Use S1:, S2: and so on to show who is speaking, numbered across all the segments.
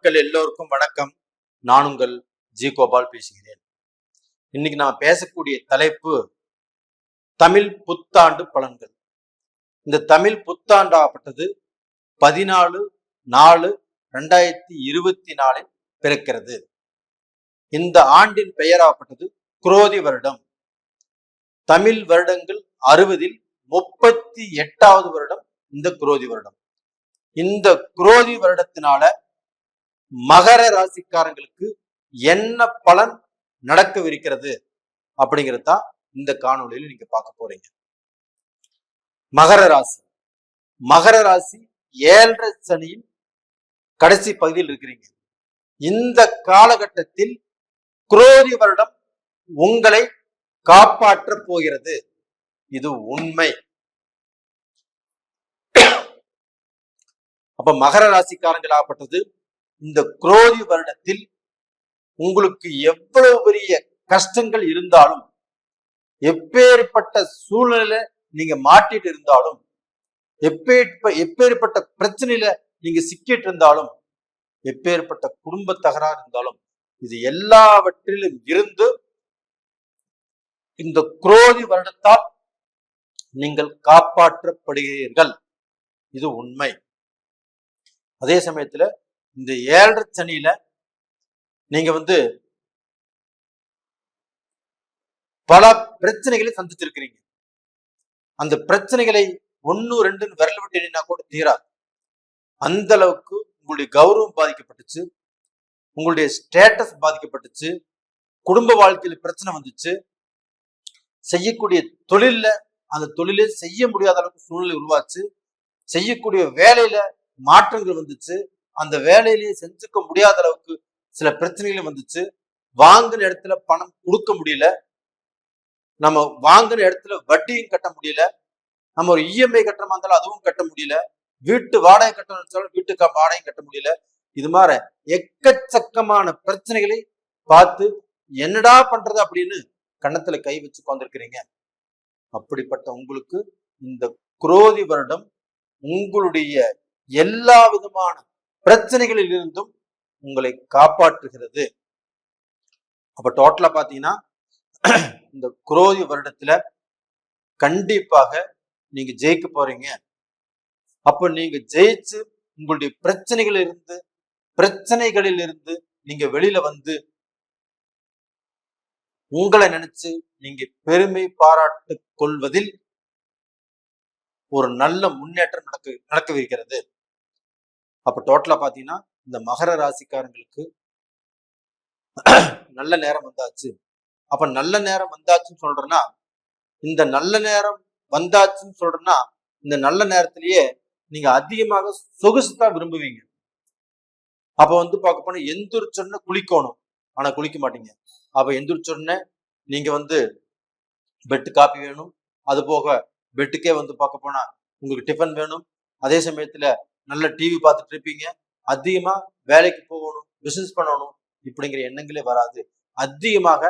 S1: மக்கள் எல்லோருக்கும் வணக்கம். நான் உங்கள் ஜி கோபால் பேசுகிறேன். இன்னைக்கு நான் பேசக்கூடிய தலைப்பு தமிழ் புத்தாண்டு பலன்கள். இந்த தமிழ் புத்தாண்டு ஆகப்பட்டது 14/4/2024 பிறக்கிறது. இந்த ஆண்டின் பெயராகப்பட்டது குரோதி வருடம். தமிழ் வருடங்கள் 60ல் 38வது வருடம் இந்த குரோதி வருடம். இந்த குரோதி வருடத்தினால மகர ராசிக்காரங்களுக்கு என்ன பலன் நடக்கவிருக்கிறது அப்படிங்கிறது தான் இந்த காணொலியில் நீங்க பார்க்க போறீங்க. மகர ராசி 7.5 சனியின் கடைசி பகுதியில் இருக்கிறீங்க. இந்த காலகட்டத்தில் குரோதி வருடம் உங்களை காப்பாற்ற போகிறது. இது உண்மை. அப்ப மகர ராசிக்காரங்கள் ஆகப்பட்டது இந்த குரோதி வருடத்தில் உங்களுக்கு எவ்வளவு பெரிய கஷ்டங்கள் இருந்தாலும், எப்பேற்பட்ட சூழ்நிலையில நீங்க மாட்டிட்டு இருந்தாலும், எப்பேற்பட்ட பிரச்சனையில நீங்க சிக்கிட்டு இருந்தாலும், எப்பேற்பட்ட குடும்ப தகராறு இருந்தாலும், இது எல்லாவற்றிலும் இருந்து இந்த குரோதி வருடத்தால் நீங்கள் காப்பாற்றப்படுகிறீர்கள். இது உண்மை. அதே சமயத்துல இந்த 7.5 சனியில நீங்க பல பிரச்சனைகளை சந்திச்சிருக்கிறீங்க. அந்த பிரச்சனைகளை 1, 2 விரல் விட்டு எண்ணினா கூட தீராது. அந்த அளவுக்கு உங்களுடைய கௌரவம் பாதிக்கப்பட்டுச்சு, உங்களுடைய ஸ்டேட்டஸ் பாதிக்கப்பட்டுச்சு, குடும்ப வாழ்க்கையில பிரச்சனை வந்துச்சு, செய்யக்கூடிய தொழில்ல அந்த தொழிலை செய்ய முடியாத அளவுக்கு சூழ்நிலை உருவாச்சு, செய்யக்கூடிய வேலையில மாற்றங்கள் வந்துச்சு, அந்த வேலையிலேயே செஞ்சுக்க முடியாத அளவுக்கு சில பிரச்சனைகளும் வந்துச்சு, வாங்கின இடத்துல பணம் கொடுக்க முடியல, நம்ம வாங்கின இடத்துல வட்டியும் கட்ட முடியல, நம்ம ஒரு இஎம்ஐ கட்டுற மாதிரி இருந்தாலும் அதுவும் கட்ட முடியல, வீட்டு வாடகை கட்டணும் வீட்டுக்கு வாடகையும் கட்ட முடியல. இது மாதிரி எக்கச்சக்கமான பிரச்சனைகளை பார்த்து என்னடா பண்றது அப்படின்னு கன்னத்துல கை வச்சு உட்கார்ந்துருக்கிறீங்க. அப்படிப்பட்ட உங்களுக்கு இந்த குரோதி வருடம் உங்களுடைய எல்லா விதமான பிரச்சனைகளில் இருந்தும் உங்களை காப்பாற்றுகிறது. அப்ப டோட்டலா பாத்தீங்கன்னா இந்த குரோதி வருடத்துல கண்டிப்பாக நீங்க ஜெயிக்க போறீங்க. அப்ப நீங்க ஜெயிச்சு உங்களுடைய பிரச்சனைகளில் இருந்து நீங்க வெளியில வந்து உங்களை நினைச்சு நீங்க பெருமை பாராட்டு கொள்வதில் ஒரு நல்ல முன்னேற்றம் நடக்கவிருக்கிறது. அப்ப டோட்டலா பாத்தீங்கன்னா இந்த மகர ராசிக்காரங்களுக்கு நல்ல நேரம் வந்தாச்சு. அப்ப நல்ல நேரம் வந்தாச்சுன்னு சொல்றேன்னா, இந்த நல்ல நேரம் வந்தாச்சுன்னு சொல்றேன்னா, இந்த நல்ல நேரத்திலேயே நீங்க அதிகமாக சொகுசுதான் விரும்புவீங்க. அப்ப பார்க்க போனா எந்திரிச்சோன்னு குளிக்கணும், ஆனா குளிக்க மாட்டீங்க. அப்ப எந்திரிச்சோடனே நீங்க பெட்டு காப்பி வேணும், அது போக பெட்டுக்கே பார்க்க போனா உங்களுக்கு டிஃபன் வேணும், அதே சமயத்துல நல்ல டிவி பார்த்துட்டு இருப்பீங்க, அதிகமா வேலைக்கு போகணும், பிசினஸ் பண்ணணும் இப்படிங்கிற எண்ணங்களே வராது. அதிகமாக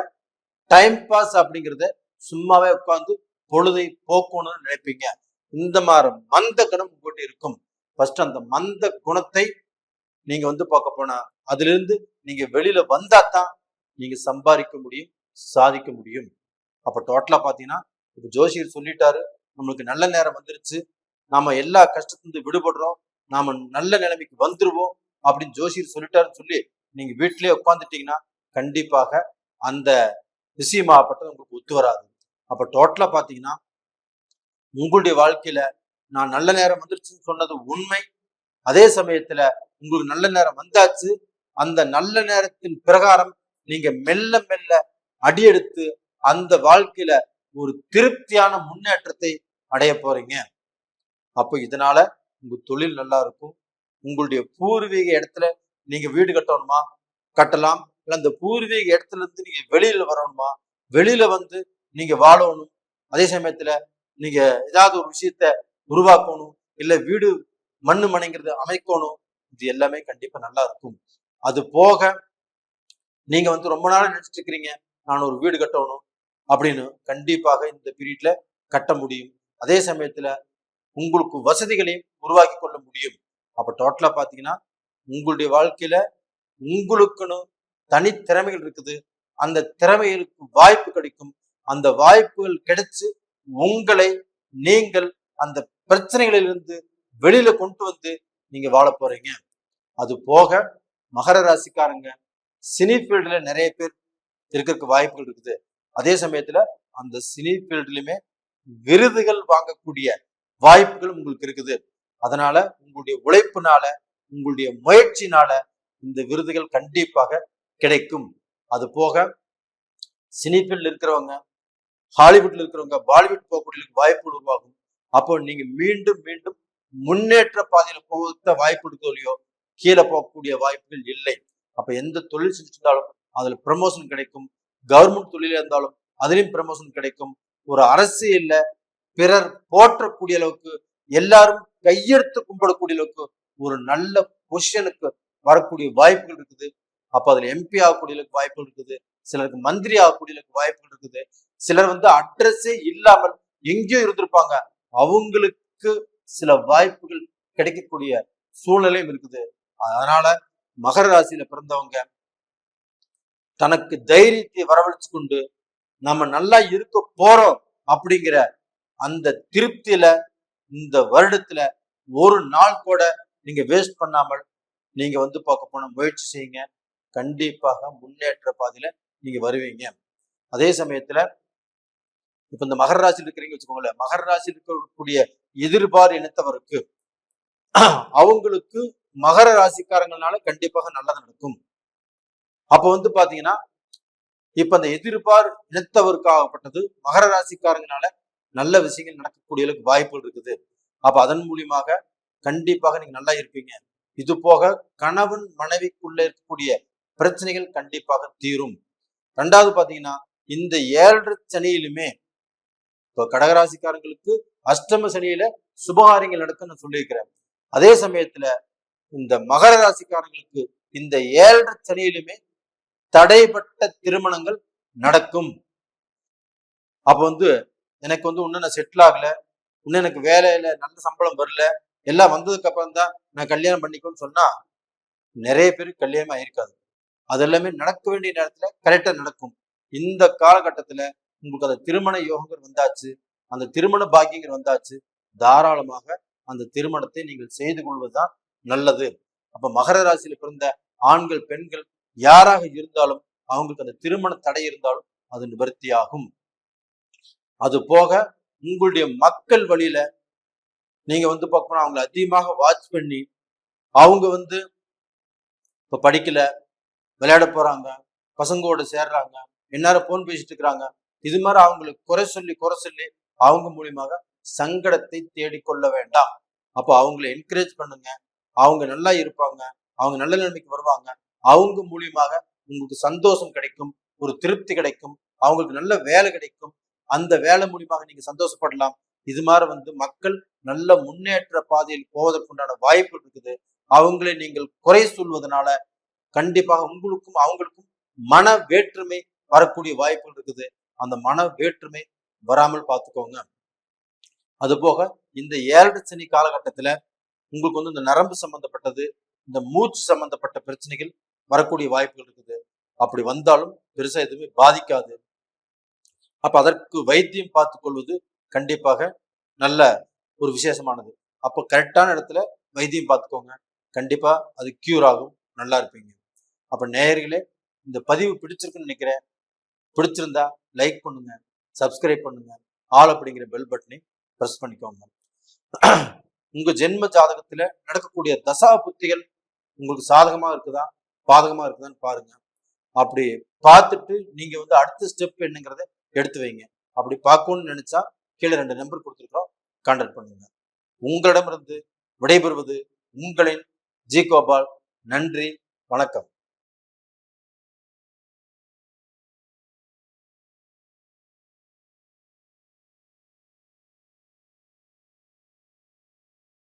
S1: டைம் பாஸ் அப்படிங்கிறத சும்மாவே உட்கார்ந்து பொழுதை போக்கணும்னு நினைப்பீங்க. இந்த மாதிரி மந்த குணம் உங்ககிட்ட இருக்கும். ஃபர்ஸ்ட் அந்த மந்த குணத்தை நீங்க பார்க்க போனா அதுல இருந்து நீங்க வெளியில வந்தாதான் நீங்க சம்பாதிக்க முடியும், சாதிக்க முடியும். அப்ப டோட்டலா பாத்தீங்கன்னா இப்ப ஜோசியர் சொல்லிட்டாரு, நம்மளுக்கு நல்ல நேரம் வந்துருச்சு, நாம எல்லா கஷ்டத்திலிருந்து விடுபடுறோம், நாம நல்ல நிலைமைக்கு வந்துருவோம் அப்படின்னு ஜோசியர் சொல்லிட்டாருன்னு சொல்லி நீங்க வீட்டிலேயே உட்காந்துட்டீங்கன்னா கண்டிப்பாக அந்த விஷயமாகப்பட்டது உங்களுக்கு ஒத்து வராது. அப்ப டோட்டலா பாத்தீங்கன்னா உங்களுடைய வாழ்க்கையில நான் நல்ல நேரம் வந்துருச்சுன்னு சொன்னது உண்மை. அதே சமயத்துல உங்களுக்கு நல்ல நேரம் வந்தாச்சு. அந்த நல்ல நேரத்தின் பிரகாரம் நீங்க மெல்ல மெல்ல அடியெடுத்து அந்த வாழ்க்கையில ஒரு திருப்தியான முன்னேற்றத்தை அடைய போறீங்க. அப்ப இதனால உங்க தொழில் நல்லா இருக்கும். உங்களுடைய பூர்வீக இடத்துல நீங்க வீடு கட்டணுமா கட்டலாம், இல்ல அந்த பூர்வீக இடத்துல இருந்து நீங்க வெளியில வரணுமா, வெளியில நீங்க வாழணும், அதே சமயத்துல நீங்க ஏதாவது ஒரு விஷயத்த உருவாக்கணும், இல்ல வீடு மண்ணு மனைங்கிறது அமைக்கணும், இது எல்லாமே கண்டிப்பா நல்லா இருக்கும். அது போக நீங்க ரொம்ப நாள் நினைச்சிட்டு இருக்கிறீங்க நான் ஒரு வீடு கட்டணும் அப்படின்னு, கண்டிப்பாக இந்த பீரியட்ல கட்ட முடியும். அதே சமயத்துல உங்களுக்கு வசதிகளையும் உருவாக்கி கொள்ள முடியும். அப்ப டோட்டலா பாத்தீங்கன்னா உங்களுடைய வாழ்க்கையில உங்களுக்குன்னு தனித்திறமைகள் இருக்குது. அந்த திறமைகளுக்கு வாய்ப்பு கிடைக்கும். அந்த வாய்ப்புகள் கிடைச்சு உங்களை நீங்கள் அந்த பிரச்சனைகளிலிருந்து வெளியில கொண்டு வந்து நீங்க வாழ போறீங்க. அது போக மகர ராசிக்காரங்க சினி ஃபீல்டுல நிறைய பேர் இருக்கிறதுக்கு வாய்ப்புகள் இருக்குது. அதே சமயத்துல அந்த சினி ஃபீல்டுலயுமே விருதுகள் வாங்கக்கூடிய வாய்ப்புகள் உங்களுக்கு இருக்குது. அதனால உங்களுடைய உழைப்புனால உங்களுடைய முயற்சினால இந்த விருதுகள் கண்டிப்பாக கிடைக்கும். அது போக சினி ஃபீல்ட்ல இருக்கிறவங்க, ஹாலிவுட்ல இருக்கிறவங்க பாலிவுட் போகக்கூடிய வாய்ப்புகள் உருவாகும். அப்போ நீங்க மீண்டும் மீண்டும் முன்னேற்ற பாதையில போக வாய்ப்பு இருக்கோ இல்லையோ, கீழே போகக்கூடிய வாய்ப்புகள் இல்லை. அப்ப எந்த தொழில் செஞ்சிருந்தாலும் அதுல ப்ரமோஷன் கிடைக்கும். கவர்மெண்ட் தொழில இருந்தாலும் அதுலயும் ப்ரமோஷன் கிடைக்கும். ஒரு அரசியல்ல பிறர் போற்றக்கூடிய அளவுக்கு, எல்லாரும் கையெடுத்து கும்பிடக்கூடிய அளவுக்கு ஒரு நல்ல பொசிஷனுக்கு வரக்கூடிய வாய்ப்புகள் இருக்குது. அப்ப அதுல எம்பி ஆகக்கூடிய வாய்ப்புகள் இருக்குது. சிலருக்கு மந்திரி ஆகக்கூடிய வாய்ப்புகள் இருக்குது. சிலர் அட்ரஸே இல்லாமல் எங்கேயோ இருந்திருப்பாங்க, அவங்களுக்கு சில வாய்ப்புகள் கிடைக்கக்கூடிய சூழ்நிலையும் இருக்குது. அதனால மகர ராசியில பிறந்தவங்க தனக்கு தைரியத்தை வரவழைச்சு கொண்டு நம்ம நல்லா இருக்க போறோம் அப்படிங்கிற அந்த திருப்தியில இந்த வருடத்துல ஒரு நாள் கூட நீங்க வேஸ்ட் பண்ணாமல் நீங்க பார்க்க போன முயற்சி செய்யுங்க. கண்டிப்பாக முன்னேற்ற பாதையில நீங்க வருவீங்க. அதே சமயத்துல இப்ப இந்த மகர ராசியில் இருக்கிறீங்க வச்சுக்கோங்களேன், மகர ராசியில் இருக்கக்கூடிய எதிர்பார் இனத்தவருக்கு அவங்களுக்கு மகர ராசிக்காரங்களால கண்டிப்பாக நல்லது நடக்கும். அப்ப பாத்தீங்கன்னா இப்ப அந்த எதிர்பார் இனத்தவருக்காகப்பட்டது மகர ராசிக்காரங்களால நல்ல விஷயங்கள் நடக்கக்கூடிய வாய்ப்புகள் இருக்குது. அப்ப அதன் மூலியமாக கண்டிப்பாக நீங்க நல்லா இருப்பீங்க. இது போக கணவன் மனைவிக்குள்ள இருக்கக்கூடிய பிரச்சனைகள் கண்டிப்பாக தீரும். ரெண்டாவது பாத்தீங்கன்னா இந்த 7 சனியிலுமே இப்போ கடகராசிக்காரங்களுக்கு அஷ்டம சனியில சுபகாரியங்கள் நடக்கும் நான் சொல்லியிருக்கிறேன். அதே சமயத்துல இந்த மகர ராசிக்காரங்களுக்கு இந்த 7 சனியிலுமே தடைப்பட்ட திருமணங்கள் நடக்கும். அப்ப எனக்கு இன்னும் நான் செட்டில் ஆகல, இன்னும் எனக்கு வேலையில நல்ல சம்பளம் வரல, எல்லாம் வந்ததுக்கு அப்புறம் தான் நான் கல்யாணம் பண்ணிக்கணும்னு சொன்னா நிறைய பேருக்கு கல்யாணம் ஆயிருக்காது. அது எல்லாமே நடக்க வேண்டிய நேரத்துல கரெக்டா நடக்கும். இந்த காலகட்டத்துல உங்களுக்கு அந்த திருமண யோகங்கள் வந்தாச்சு, அந்த திருமண பாக்கியங்கள் வந்தாச்சு, தாராளமாக அந்த திருமணத்தை நீங்கள் செய்து கொள்வதுதான் நல்லது. அப்ப மகர ராசியில பிறந்த ஆண்கள் பெண்கள் யாராக இருந்தாலும் அவங்களுக்கு அந்த திருமண தடை இருந்தாலும் அது நிவர்த்தியாகும். அது போக உங்களுடைய மக்கள் வழியில நீங்க பார்க்கணும், அவங்களை அதிகமாக வாட்ச் பண்ணி அவங்க இப்ப படிக்கல, விளையாட போறாங்க, பசங்களோட சேர்றாங்க, எந்நேரம் போன் பேசிட்டு இருக்கிறாங்க, இது மாதிரி அவங்களுக்கு குறை சொல்லி அவங்க மூலியமாக சங்கடத்தை தேடிக்கொள்ள வேண்டாம். அப்போ அவங்களை என்கரேஜ் பண்ணுங்க. அவங்க நல்லா இருப்பாங்க, அவங்க நல்ல நிலைமைக்கு வருவாங்க. அவங்க மூலியமாக உங்களுக்கு சந்தோஷம் கிடைக்கும், ஒரு திருப்தி கிடைக்கும், அவங்களுக்கு நல்ல வேலை கிடைக்கும். அந்த வேலை மூலியமாக நீங்க சந்தோஷப்படலாம். இது மாதிரி மக்கள் நல்ல முன்னேற்ற பாதையில் போவதற்குண்டான வாய்ப்பு இருக்குது. அவங்களை நீங்கள் குறை சொல்வதனால கண்டிப்பாக உங்களுக்கும் அவங்களுக்கும் மன வேற்றுமை வரக்கூடிய வாய்ப்புகள் இருக்குது. அந்த மன வேற்றுமை வராமல் பார்த்துக்கோங்க. அது போக இந்த 7 சனி காலகட்டத்துல உங்களுக்கு இந்த நரம்பு சம்பந்தப்பட்டது, இந்த மூச்சு சம்பந்தப்பட்ட பிரச்சனைகள் வரக்கூடிய வாய்ப்புகள் இருக்குது. அப்படி வந்தாலும் பெருசா எதுவுமே பாதிக்காது. அப்ப அதற்கு வைத்தியம் பார்த்துக் கொள்வது கண்டிப்பாக நல்ல ஒரு விசேஷமானது. அப்போ கரெக்டான இடத்துல வைத்தியம் பார்த்துக்கோங்க, கண்டிப்பா அது கியூர் ஆகும், நல்லா இருப்பீங்க. அப்ப நேயர்களே, இந்த பதிவு பிடிச்சிருக்குன்னு நினைக்கிறேன். பிடிச்சிருந்தா லைக் பண்ணுங்க, சப்ஸ்கிரைப் பண்ணுங்க, ஆல் அப்படிங்கிற பெல் பட்டனை பிரஸ் பண்ணிக்கோங்க. உங்க ஜென்ம ஜாதகத்துல நடக்கக்கூடிய தசா புத்திகள் உங்களுக்கு சாதகமா இருக்குதா பாதகமா இருக்குதான்னு பாருங்க. அப்படி பார்த்துட்டு நீங்க அடுத்த ஸ்டெப் என்னங்கிறத எடுத்து வைங்க. அப்படி பார்க்கணும்னு நினைச்சா கீழே 2 நம்பர் கொடுத்துருக்கோம், கான்டாக்ட் பண்ணுங்க. உங்களிடமிருந்து விடைபெறுவது உங்களின் ஜி கோபால். நன்றி, வணக்கம்.